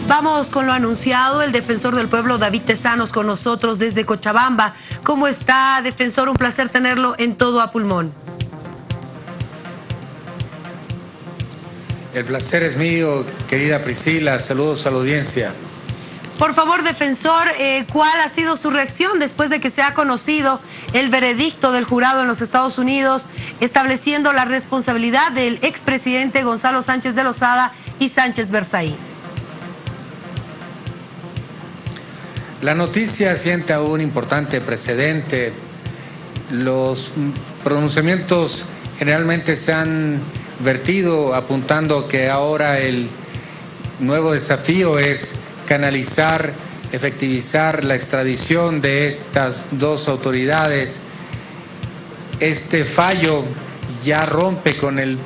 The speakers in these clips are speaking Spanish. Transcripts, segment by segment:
Vamos con lo anunciado, el defensor del pueblo David Tezanos con nosotros desde Cochabamba. ¿Cómo está, defensor? Un placer tenerlo en Todo a Pulmón. El placer es mío, querida Priscila. Saludos a la audiencia. Por favor, defensor, ¿cuál ha sido su reacción después de que se ha conocido el veredicto del jurado en los Estados Unidos estableciendo la responsabilidad del expresidente Gonzalo Sánchez de Lozada y Sánchez Berzaí? La noticia sienta un importante precedente. Los pronunciamientos generalmente se han vertido apuntando que ahora el nuevo desafío es canalizar, efectivizar la extradición de estas dos autoridades. Este fallo ya rompe con el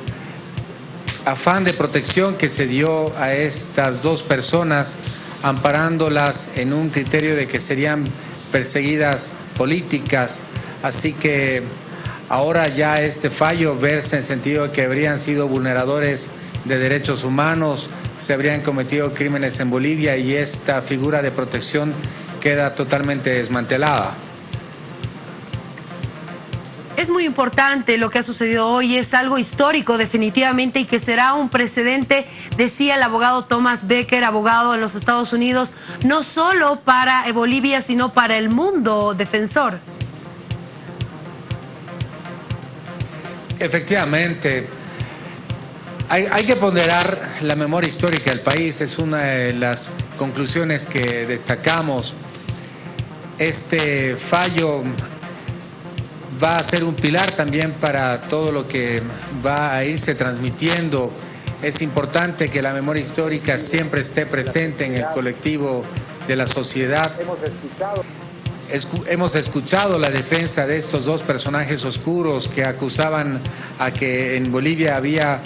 afán de protección que se dio a estas dos personas, amparándolas en un criterio de que serían perseguidas políticas. Así que ahora ya este fallo versa en sentido de que habrían sido vulneradores de derechos humanos, se habrían cometido crímenes en Bolivia y esta figura de protección queda totalmente desmantelada. Es muy importante lo que ha sucedido hoy, es algo histórico definitivamente y que será un precedente, decía el abogado Thomas Becker, abogado en los Estados Unidos, no solo para Bolivia, sino para el mundo, defensor. Efectivamente, hay que ponderar la memoria histórica del país, es una de las conclusiones que destacamos. Este fallo va a ser un pilar también para todo lo que va a irse transmitiendo. Es importante que la memoria histórica siempre esté presente en el colectivo de la sociedad. Hemos escuchado la defensa de estos dos personajes oscuros que acusaban a que en Bolivia había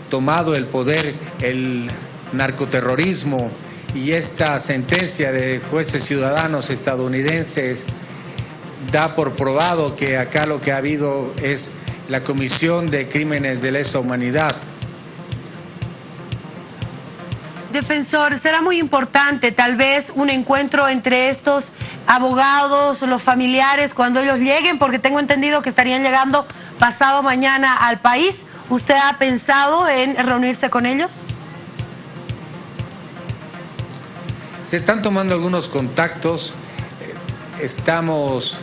tomado el poder el narcoterrorismo, y esta sentencia de jueces ciudadanos estadounidenses da por probado que acá lo que ha habido es la comisión de crímenes de lesa humanidad. Defensor, será muy importante tal vez un encuentro entre estos abogados, los familiares, cuando ellos lleguen, porque tengo entendido que estarían llegando pasado mañana al país. ¿Usted ha pensado en reunirse con ellos? Se están tomando algunos contactos, estamos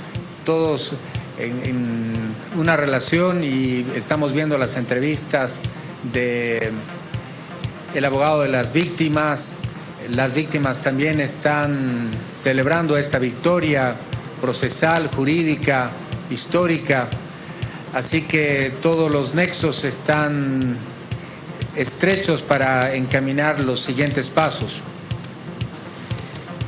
todos en una relación y estamos viendo las entrevistas de el abogado de las víctimas. Las víctimas también están celebrando esta victoria procesal, jurídica, histórica, así que todos los nexos están estrechos para encaminar los siguientes pasos.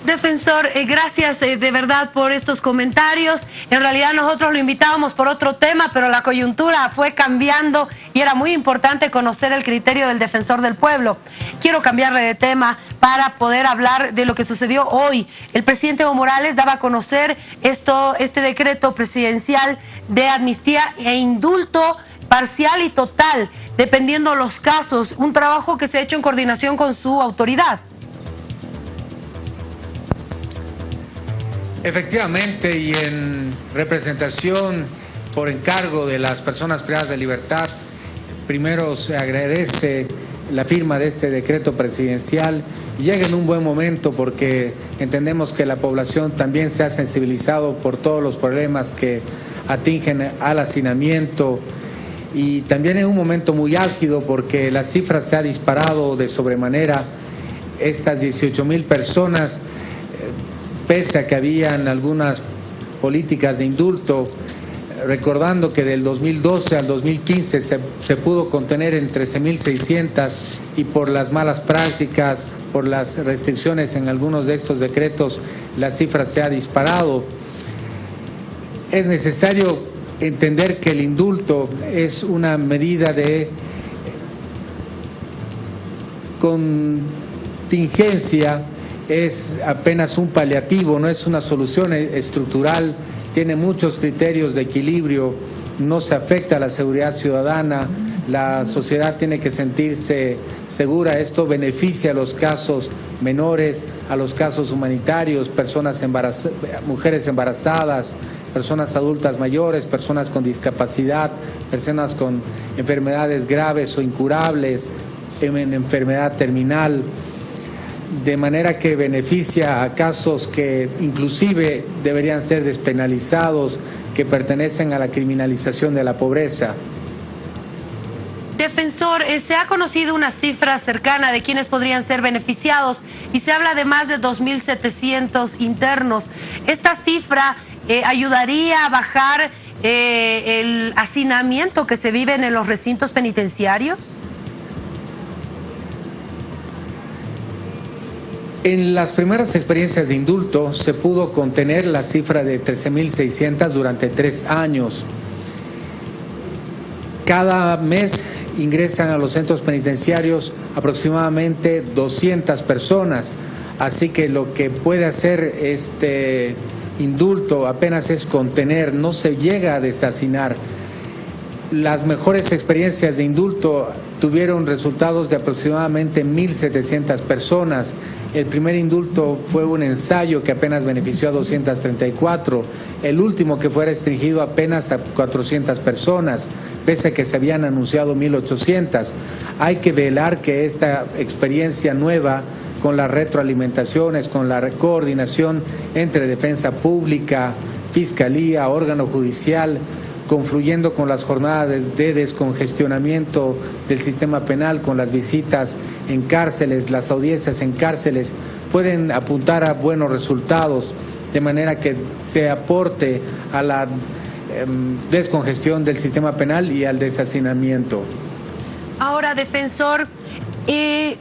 Defensor, gracias de verdad por estos comentarios. En realidad nosotros lo invitábamos por otro tema, pero la coyuntura fue cambiando y era muy importante conocer el criterio del defensor del pueblo. Quiero cambiarle de tema para poder hablar de lo que sucedió hoy. El presidente Evo Morales daba a conocer este decreto presidencial de amnistía e indulto parcial y total, dependiendo los casos, un trabajo que se ha hecho en coordinación con su autoridad. Efectivamente, y en representación por encargo de las personas privadas de libertad, primero se agradece la firma de este decreto presidencial. Llega en un buen momento porque entendemos que la población también se ha sensibilizado por todos los problemas que atingen al hacinamiento, y también en un momento muy álgido porque la cifra se ha disparado de sobremanera. Estas 18,000 personas, pese a que habían algunas políticas de indulto, recordando que del 2012 al 2015 se pudo contener en 13,600 y por las malas prácticas, por las restricciones en algunos de estos decretos, la cifra se ha disparado. Es necesario entender que el indulto es una medida de contingencia, es apenas un paliativo, no es una solución estructural, tiene muchos criterios de equilibrio, no se afecta a la seguridad ciudadana, la sociedad tiene que sentirse segura. Esto beneficia a los casos menores, a los casos humanitarios, mujeres embarazadas, personas adultas mayores, personas con discapacidad, personas con enfermedades graves o incurables, en enfermedad terminal, de manera que beneficia a casos que inclusive deberían ser despenalizados, que pertenecen a la criminalización de la pobreza. Defensor, se ha conocido una cifra cercana de quienes podrían ser beneficiados y se habla de más de 2.700 internos. ¿Esta cifra ayudaría a bajar el hacinamiento que se vive en los recintos penitenciarios? En las primeras experiencias de indulto se pudo contener la cifra de 13.600 durante 3 años. Cada mes ingresan a los centros penitenciarios aproximadamente 200 personas, así que lo que puede hacer este indulto apenas es contener, no se llega a deshacinar. Las mejores experiencias de indulto tuvieron resultados de aproximadamente 1.700 personas. El primer indulto fue un ensayo que apenas benefició a 234. El último, que fue restringido apenas a 400 personas, pese a que se habían anunciado 1.800. Hay que velar que esta experiencia nueva, con las retroalimentaciones, con la coordinación entre defensa pública, fiscalía, órgano judicial, confluyendo con las jornadas de descongestionamiento del sistema penal, con las visitas en cárceles, las audiencias en cárceles, pueden apuntar a buenos resultados, de manera que se aporte a la descongestión del sistema penal y al deshacinamiento. Ahora, defensor,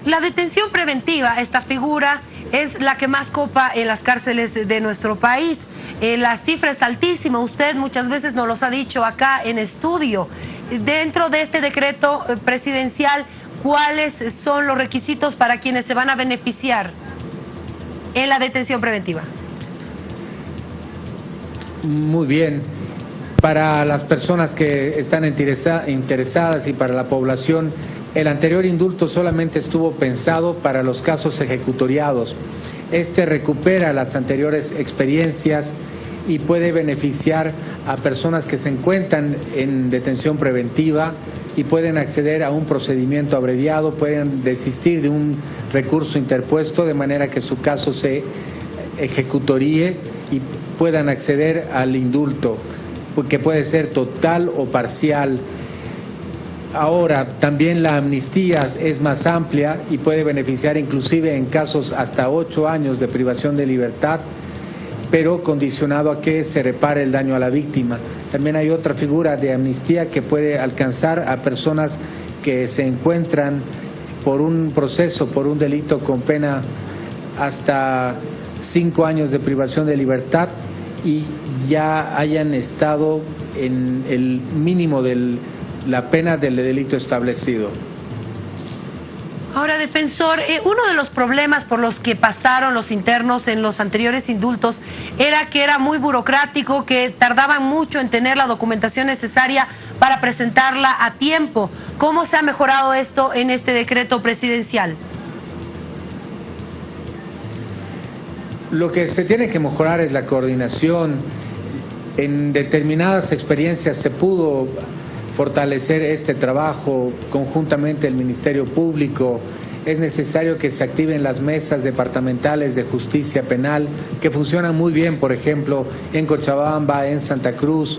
la detención preventiva, esta figura, es la que más copa en las cárceles de nuestro país. La cifra es altísima, usted muchas veces nos los ha dicho acá en estudio. Dentro de este decreto presidencial, ¿cuáles son los requisitos para quienes se van a beneficiar en la detención preventiva? Muy bien. Para las personas que están interesadas y para la población, el anterior indulto solamente estuvo pensado para los casos ejecutoriados. Este recupera las anteriores experiencias y puede beneficiar a personas que se encuentran en detención preventiva y pueden acceder a un procedimiento abreviado, pueden desistir de un recurso interpuesto, de manera que su caso se ejecutoríe y puedan acceder al indulto, que puede ser total o parcial. Ahora, también la amnistía es más amplia y puede beneficiar inclusive en casos hasta 8 años de privación de libertad, pero condicionado a que se repare el daño a la víctima. También hay otra figura de amnistía que puede alcanzar a personas que se encuentran por un proceso, por un delito con pena hasta 5 años de privación de libertad y ya hayan estado en el mínimo de la pena del delito establecido. Ahora, defensor, uno de los problemas por los que pasaron los internos en los anteriores indultos era que era muy burocrático, que tardaban mucho en tener la documentación necesaria para presentarla a tiempo. ¿Cómo se ha mejorado esto en este decreto presidencial? Lo que se tiene que mejorar es la coordinación. En determinadas experiencias se pudo fortalecer este trabajo conjuntamente el Ministerio Público. Es necesario que se activen las mesas departamentales de justicia penal, que funcionan muy bien, por ejemplo, en Cochabamba, en Santa Cruz,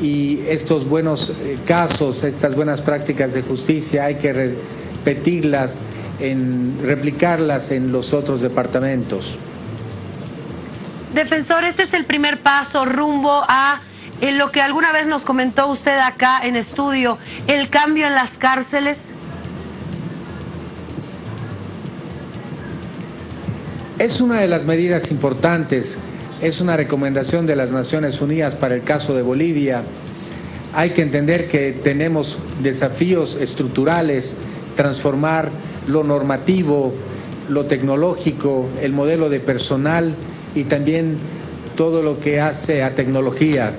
y estos buenos casos, estas buenas prácticas de justicia hay que repetirlas, replicarlas en los otros departamentos. Defensor, este es el primer paso rumbo a lo que alguna vez nos comentó usted acá en estudio, el cambio en las cárceles. Es una de las medidas importantes, es una recomendación de las Naciones Unidas para el caso de Bolivia. Hay que entender que tenemos desafíos estructurales, transformar lo normativo, lo tecnológico, el modelo de personal y también todo lo que hace a tecnología.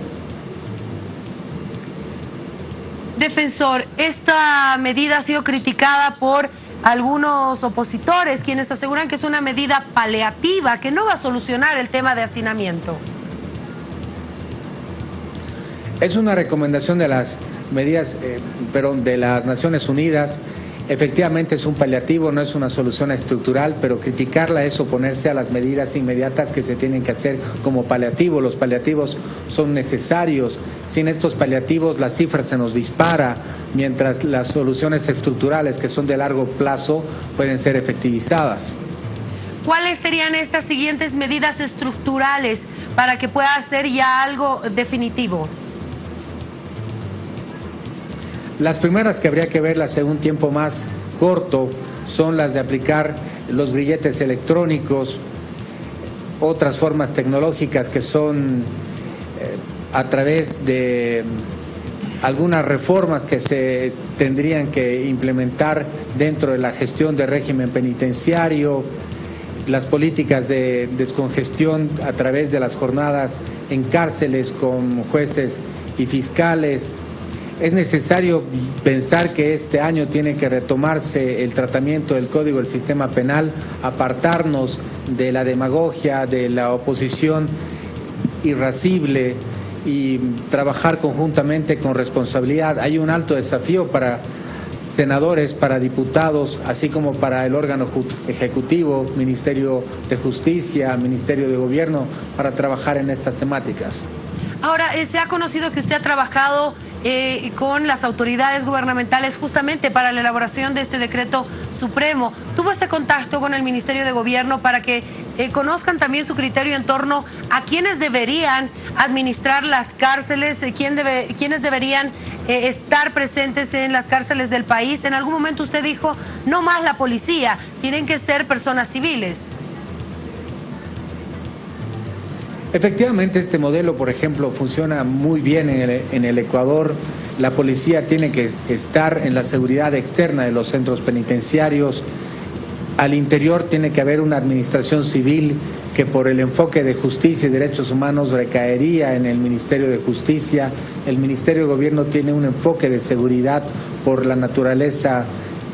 Defensor, esta medida ha sido criticada por algunos opositores, quienes aseguran que es una medida paliativa, que no va a solucionar el tema de hacinamiento. Es una recomendación de las medidas, de las Naciones Unidas. Efectivamente es un paliativo, no es una solución estructural, pero criticarla es oponerse a las medidas inmediatas que se tienen que hacer como paliativo. Los paliativos son necesarios. Sin estos paliativos la cifra se nos dispara, mientras las soluciones estructurales, que son de largo plazo, pueden ser efectivizadas. ¿Cuáles serían estas siguientes medidas estructurales para que pueda ser ya algo definitivo? Las primeras que habría que verlas en un tiempo más corto son las de aplicar los grilletes electrónicos, otras formas tecnológicas que son a través de algunas reformas que se tendrían que implementar dentro de la gestión del régimen penitenciario, las políticas de descongestión a través de las jornadas en cárceles con jueces y fiscales. Es necesario pensar que este año tiene que retomarse el tratamiento del Código del Sistema Penal, apartarnos de la demagogia, de la oposición irascible y trabajar conjuntamente con responsabilidad. Hay un alto desafío para senadores, para diputados, así como para el órgano ejecutivo, Ministerio de Justicia, Ministerio de Gobierno, para trabajar en estas temáticas. Ahora, se ha conocido que usted ha trabajado con las autoridades gubernamentales justamente para la elaboración de este decreto supremo. ¿Tuvo ese contacto con el Ministerio de Gobierno para que conozcan también su criterio en torno a quiénes deberían administrar las cárceles, quiénes deberían estar presentes en las cárceles del país? En algún momento usted dijo, no más la policía, tienen que ser personas civiles. Efectivamente, este modelo, por ejemplo, funciona muy bien en el Ecuador. La policía tiene que estar en la seguridad externa de los centros penitenciarios. Al interior tiene que haber una administración civil que por el enfoque de justicia y derechos humanos recaería en el Ministerio de Justicia. El Ministerio de Gobierno tiene un enfoque de seguridad por la naturaleza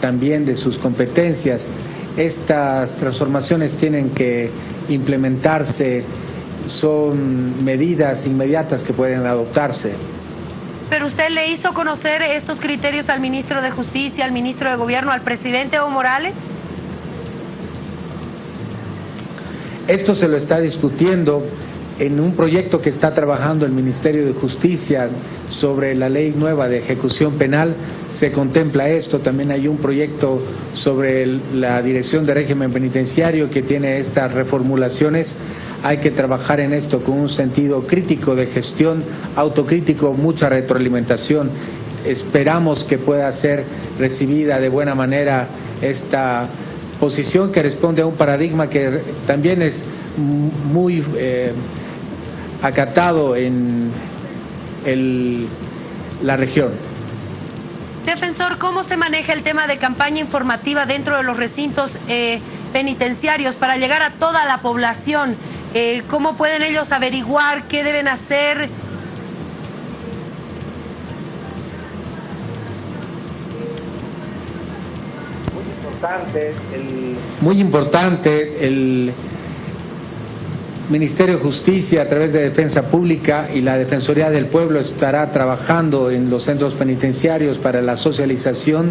también de sus competencias. Estas transformaciones tienen que implementarse. Son medidas inmediatas que pueden adoptarse. ¿Pero usted le hizo conocer estos criterios al ministro de Justicia, al ministro de Gobierno, al presidente Evo Morales? Esto se lo está discutiendo en un proyecto que está trabajando el Ministerio de Justicia sobre la ley nueva de ejecución penal. Se contempla esto. También hay un proyecto sobre la Dirección de Régimen Penitenciario que tiene estas reformulaciones. Hay que trabajar en esto con un sentido crítico de gestión, autocrítico, mucha retroalimentación. Esperamos que pueda ser recibida de buena manera esta posición que responde a un paradigma que también es muy acatado en la región. Defensor, ¿cómo se maneja el tema de campaña informativa dentro de los recintos penitenciarios para llegar a toda la población? ¿Cómo pueden ellos averiguar qué deben hacer? Muy importante, el Ministerio de Justicia a través de Defensa Pública y la Defensoría del Pueblo estará trabajando en los centros penitenciarios para la socialización.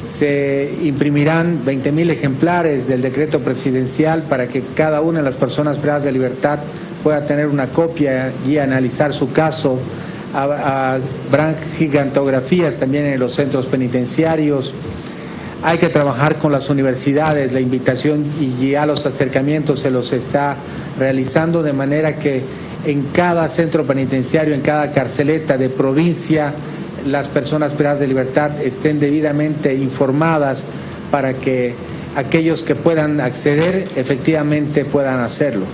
Se imprimirán 20.000 ejemplares del decreto presidencial para que cada una de las personas privadas de libertad pueda tener una copia y analizar su caso. Habrán gigantografías también en los centros penitenciarios. Hay que trabajar con las universidades, la invitación y ya los acercamientos se los está realizando de manera que en cada centro penitenciario, en cada carceleta de provincia, las personas privadas de libertad estén debidamente informadas para que aquellos que puedan acceder efectivamente puedan hacerlo.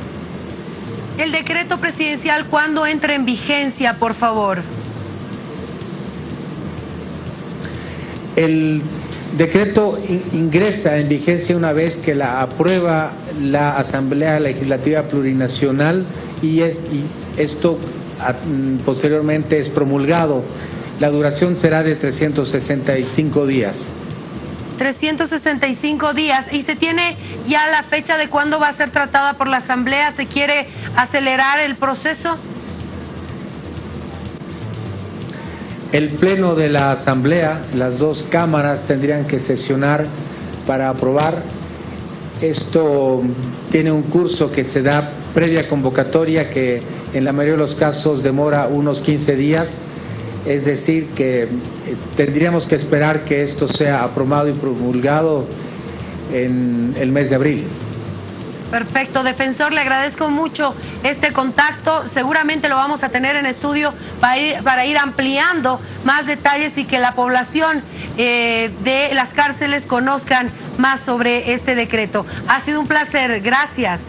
El decreto presidencial, ¿cuándo entra en vigencia, por favor? El decreto ingresa en vigencia una vez que la aprueba la Asamblea Legislativa Plurinacional y esto posteriormente es promulgado. La duración será de 365 días. 365 días. ¿Y se tiene ya la fecha de cuándo va a ser tratada por la Asamblea? ¿Se quiere acelerar el proceso? El Pleno de la Asamblea, las dos cámaras tendrían que sesionar para aprobar. Esto tiene un curso que se da previa convocatoria que en la mayoría de los casos demora unos 15 días. Es decir, que tendríamos que esperar que esto sea aprobado y promulgado en el mes de abril. Perfecto, defensor, le agradezco mucho este contacto. Seguramente lo vamos a tener en estudio para ir ampliando más detalles y que la población de las cárceles conozcan más sobre este decreto. Ha sido un placer, gracias.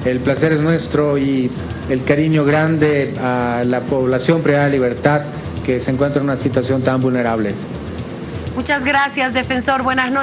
El placer es nuestro y el cariño grande a la población privada de libertad que se encuentra en una situación tan vulnerable. Muchas gracias, defensor. Buenas noches.